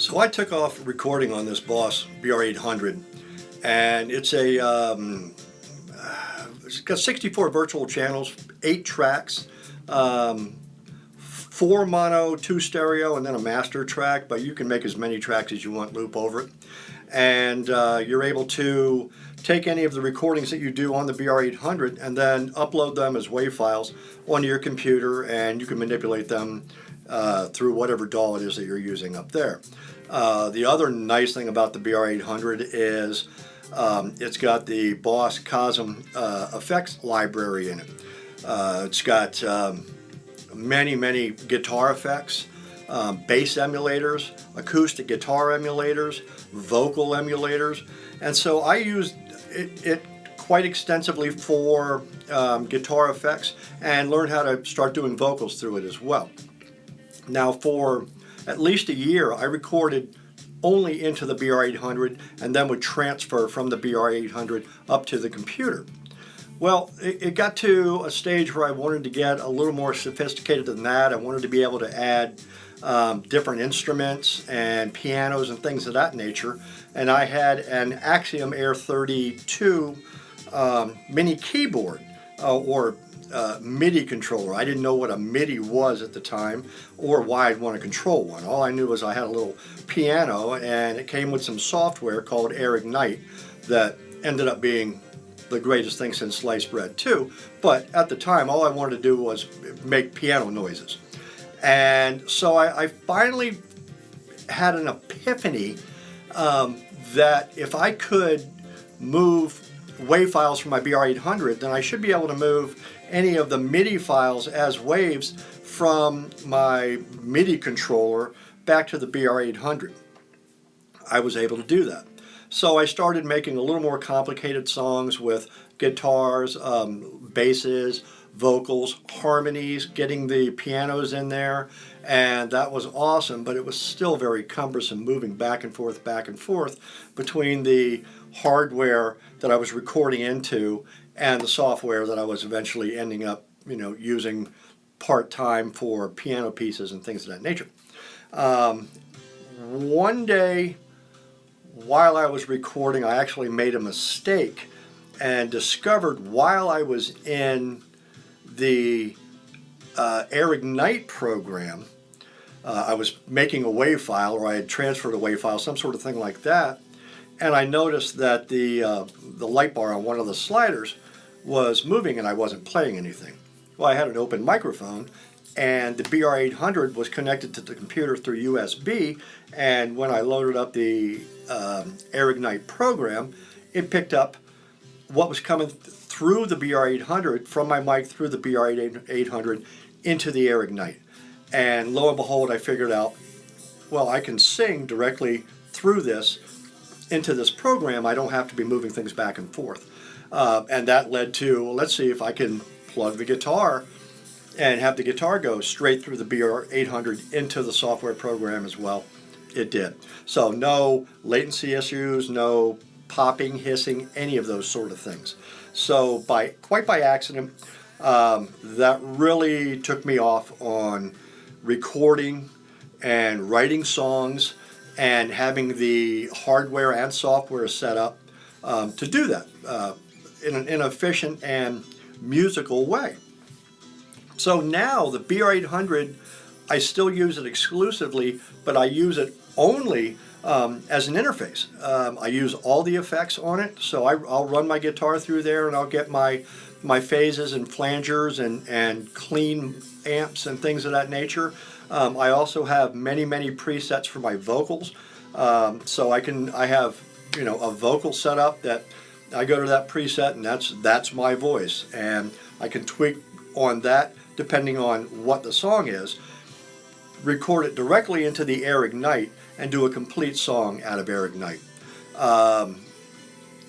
So I took off recording on this Boss BR800, and it's got 64 virtual channels, 8 tracks, 4 mono, 2 stereo, and then a master track, but you can make as many tracks as you want, loop over it. And you're able to take any of the recordings that you do on the BR800 and then upload them as WAV files onto your computer, and you can manipulate them through whatever DAW it is that you're using up there. The other nice thing about the BR800 is it's got the Boss Cosm effects library in it. It's got many guitar effects, bass emulators, acoustic guitar emulators, vocal emulators, and so I used it quite extensively for guitar effects and learned how to start doing vocals through it as well. Now, for at least a year, I recorded only into the BR800 and then would transfer from the BR800 up to the computer. Well, it got to a stage where I wanted to get a little more sophisticated than that. I wanted to be able to add different instruments and pianos and things of that nature. And I had an Axiom Air 32 mini keyboard or MIDI controller. I didn't know what a MIDI was at the time or why I'd want to control one. All I knew was I had a little piano, and it came with some software called Air Ignite that ended up being the greatest thing since sliced bread too. But at the time, all I wanted to do was make piano noises. And so I finally had an epiphany that if I could move WAV files from my BR800, then I should be able to move any of the MIDI files as waves from my MIDI controller back to the BR800. I was able to do that. So I started making a little more complicated songs with guitars, basses, vocals, harmonies, getting the pianos in there, and that was awesome, but it was still very cumbersome moving back and forth between the hardware that I was recording into and the software that I was eventually ending up, using part-time for piano pieces and things of that nature. One day, while I was recording, I actually made a mistake and discovered while I was in the Air Ignite program, I was making a WAV file, or I had transferred a WAV file, some sort of thing like that, and I noticed that the light bar on one of the sliders was moving and I wasn't playing anything. Well, I had an open microphone, and the BR800 was connected to the computer through USB, and when I loaded up the Air Ignite program, it picked up what was coming through the BR800 from my mic through the BR800 into the Air Ignite. And lo and behold, I figured out, well, I can sing directly through this into this program. I don't have to be moving things back and forth. And that led to, well, let's see if I can plug the guitar and have the guitar go straight through the BR800 into the software program as well. It did. So no latency issues, no popping, hissing, any of those sort of things. So quite by accident, that really took me off on recording and writing songs and having the hardware and software set up to do that in an efficient and musical way. So now the BR800, I still use it exclusively, but I use it only as an interface. I use all the effects on it, so I'll run my guitar through there and I'll get my phases and flangers and clean amps and things of that nature. I also have many presets for my vocals, so I have a vocal setup that I go to that preset, and that's my voice, and I can tweak on that depending on what the song is, record it directly into the Air Ignite, and do a complete song out of Air Ignite.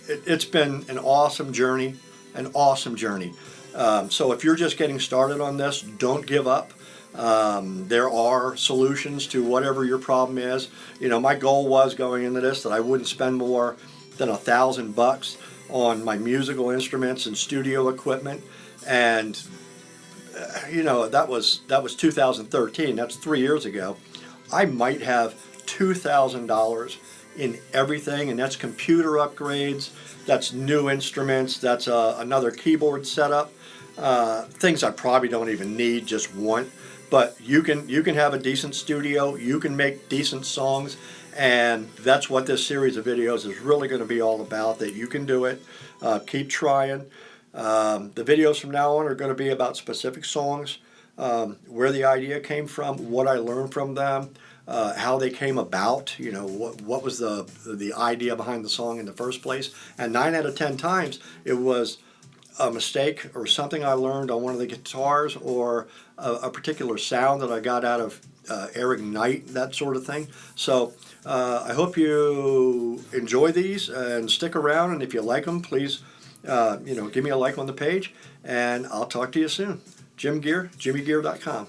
It's been an awesome journey, so if you're just getting started on this, don't give up. There are solutions to whatever your problem is. My goal was going into this that I wouldn't spend more than $1,000 on my musical instruments and studio equipment, and that was 2013. That's 3 years ago. I might have $2,000 in everything, and that's computer upgrades, that's new instruments, that's another keyboard setup, things I probably don't even need, just want. But you can have a decent studio, you can make decent songs, and that's what this series of videos is really going to be all about, that you can do it. Keep trying. The videos from now on are going to be about specific songs, where the idea came from, what I learned from them, how they came about, you know, what was the idea behind the song in the first place. And 9 out of 10 times it was a mistake or something I learned on one of the guitars, or a particular sound that I got out of Eric Knight, that sort of thing. So I hope you enjoy these and stick around, and if you like them, please give me a like on the page, and I'll talk to you soon. Jim Gear, jimmygear.com.